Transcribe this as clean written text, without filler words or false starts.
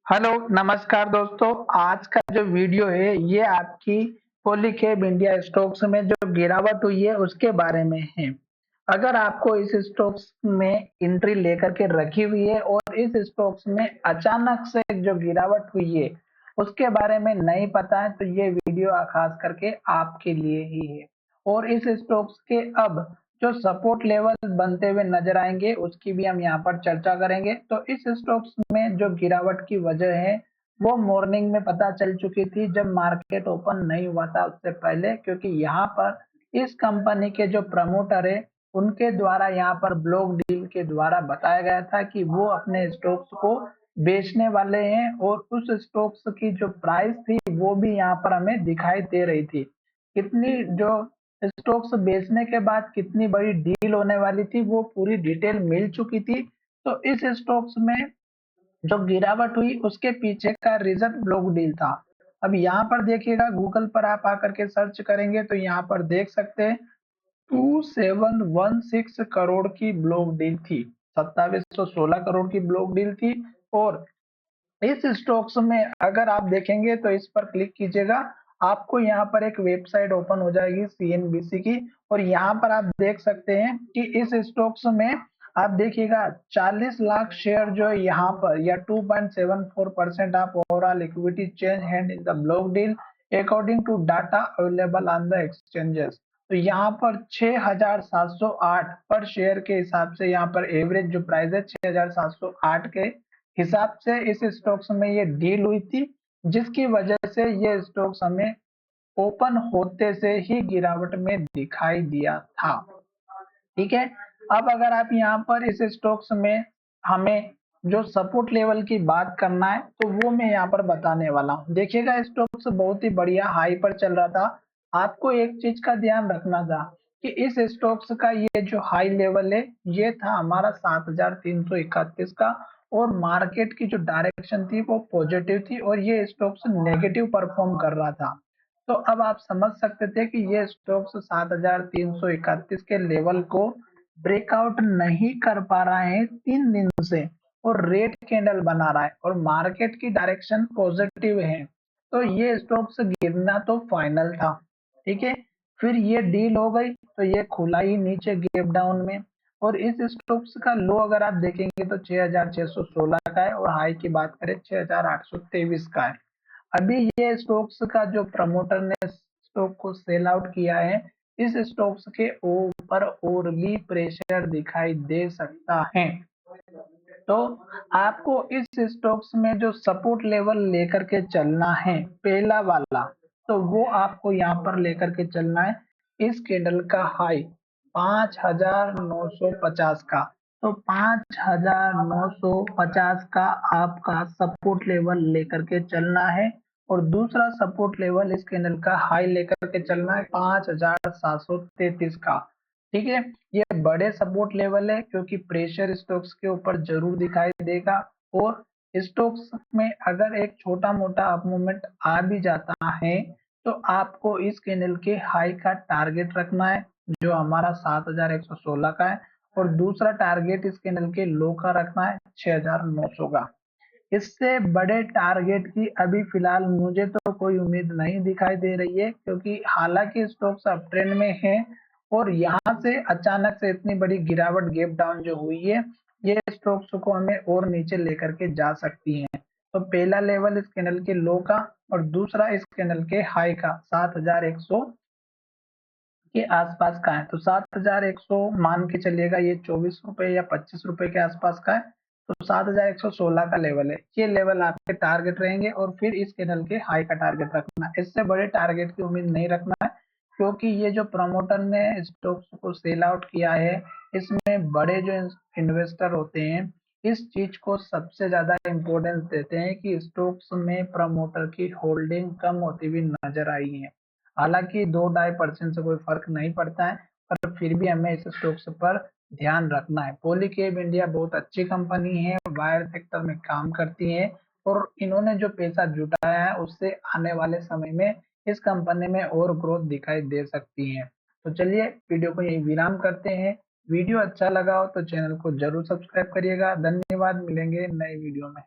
Hello नमस्कार दोस्तों। आज का जो वीडियो है ये आपकी पॉलीकैब इंडिया स्टॉक्स में जो गिरावट हुई है उसके बारे में है। अगर आपको इस स्टॉक्स में एंट्री लेकर के रखी हुई है और इस स्टॉक्स में अचानक से जो गिरावट हुई है उसके बारे में नहीं पता है तो ये वीडियो खास करके आपके लिए ही है। और इस स्टॉक्स के अब जो सपोर्ट लेवल बनते हुए नजर आएंगे उसकी भी हम यहाँ पर चर्चा करेंगे। तो इस स्टॉक्स में जो गिरावट की वजह है वो मॉर्निंग में पता चल चुकी थी जब मार्केट ओपन नहीं हुआ था उससे पहले, क्योंकि यहाँ पर इस कंपनी के जो प्रमोटर है उनके द्वारा यहाँ पर ब्लॉक डील के द्वारा बताया गया था कि वो अपने स्टॉक्स को बेचने वाले हैं और उस स्टॉक्स की जो प्राइस थी वो भी यहाँ पर हमें दिखाई दे रही थी। कितनी जो स्टॉक्स बेचने के बाद कितनी बड़ी डील होने वाली थी वो पूरी डिटेल मिल चुकी थी। तो इस स्टॉक्स में जो गिरावट हुई उसके पीछे का रीजन ब्लॉक डील था। अब यहाँ पर देखिएगा, गूगल पर आप आकर के सर्च करेंगे तो यहाँ पर देख सकते हैं 2716 करोड़ की ब्लॉक डील थी, 2716 करोड़ की ब्लॉक डील थी। और इस स्टॉक्स में अगर आप देखेंगे तो इस पर क्लिक कीजिएगा, आपको यहाँ पर एक वेबसाइट ओपन हो जाएगी सीएनबीसी की। और यहाँ पर आप देख सकते हैं कि इस स्टॉक्स में आप देखिएगा 40 लाख शेयर जो है यहाँ पर या 2.74% आप overall equity change hand in the block deal according to data available on the exchanges. तो यहाँ पर 6708 पर शेयर के हिसाब से यहाँ पर एवरेज जो प्राइस है 6708 के हिसाब से इस स्टॉक्स में ये डील हुई थी, जिसकी वजह से ये स्टॉक्स हमें ओपन होते से ही गिरावट में दिखाई दिया था। ठीक है। अब अगर आप यहाँ पर इस स्टॉक्स में हमें जो सपोर्ट लेवल की बात करना है तो वो मैं यहाँ पर बताने वाला हूँ। देखिएगा, स्टॉक्स बहुत ही बढ़िया हाई पर चल रहा था। आपको एक चीज का ध्यान रखना था कि इस स्टॉक्स का ये जो हाई लेवल है ये था हमारा 7331 का। और मार्केट की जो डायरेक्शन थी वो पॉजिटिव थी और ये स्टॉक्स नेगेटिव परफॉर्म कर रहा था। तो अब आप समझ सकते थे कि ये स्टॉक्स 7331 के लेवल को ब्रेकआउट नहीं कर पा रहा है 3 दिन से और रेड कैंडल बना रहा है और मार्केट की डायरेक्शन पॉजिटिव है। तो ये स्टॉक्स गिरना तो फाइनल था। ठीक है। फिर ये डील हो गई तो ये खुला ही नीचे गैप डाउन में। और इस स्टॉक्स का लो अगर आप देखेंगे तो 6616 का है और हाई की बात करें 6823 का है। अभी ये स्टॉक्स का जो प्रमोटर ने स्टॉक को सेल आउट किया है, इस स्टॉक्स के ऊपर और भी प्रेशर दिखाई दे सकता है। तो आपको इस स्टॉक्स में जो सपोर्ट लेवल लेकर के चलना है पहला वाला, तो वो आपको यहाँ पर लेकर के चलना है इस कैंडल का हाई 5950 का। तो 5950 का आपका सपोर्ट लेवल लेकर के चलना है और दूसरा सपोर्ट लेवल इस कैंडल का हाई लेकर के चलना है 5733 का। ठीक है। ये बड़े सपोर्ट लेवल है क्योंकि प्रेशर स्टॉक्स के ऊपर जरूर दिखाई देगा। और स्टॉक्स में अगर एक छोटा मोटा अप मूवमेंट आ भी जाता है तो आपको इस कैंडल के हाई का टारगेट रखना है जो हमारा 7116 का है और दूसरा टारगेट इस कैंडल के लो का रखना है 6900 का। इससे बड़े टारगेट की अभी फिलहाल मुझे तो कोई उम्मीद नहीं दिखाई दे रही है, क्योंकि हालांकि स्टॉक्स अप ट्रेंड में है और यहाँ से अचानक से इतनी बड़ी गिरावट गैप डाउन जो हुई है ये स्टॉक्स को हमें और नीचे लेकर के जा सकती है। तो पहला लेवल इस कैंडल के लो का और दूसरा इस कैंडल के हाई का 7100 के आसपास का है। तो 7100 मान के चलिएगा ये 24 रुपए या 25 रुपए के आसपास का है। तो 7116 का लेवल है, ये लेवल आपके टारगेट रहेंगे और फिर इस कैंडल के हाई का टारगेट रखना, इससे बड़े टारगेट की उम्मीद नहीं रखना है। क्योंकि ये जो प्रमोटर ने स्टॉक्स को सेल आउट किया है इसमें बड़े जो इन्वेस्टर होते हैं इस चीज को सबसे ज्यादा इम्पोर्टेंस देते हैं कि स्टॉक्स में प्रमोटर की होल्डिंग कम होती हुई नजर आई है। हालांकि 2-2.5% से कोई फर्क नहीं पड़ता है, पर फिर भी हमें इस स्टॉक्स पर ध्यान रखना है। पॉलीकैब इंडिया बहुत अच्छी कंपनी है, वायर सेक्टर में काम करती है और इन्होंने जो पैसा जुटाया है उससे आने वाले समय में इस कंपनी में और ग्रोथ दिखाई दे सकती है। तो चलिए वीडियो को यही विराम करते हैं। वीडियो अच्छा लगा हो तो चैनल को जरूर सब्सक्राइब करिएगा। धन्यवाद, मिलेंगे नए वीडियो में।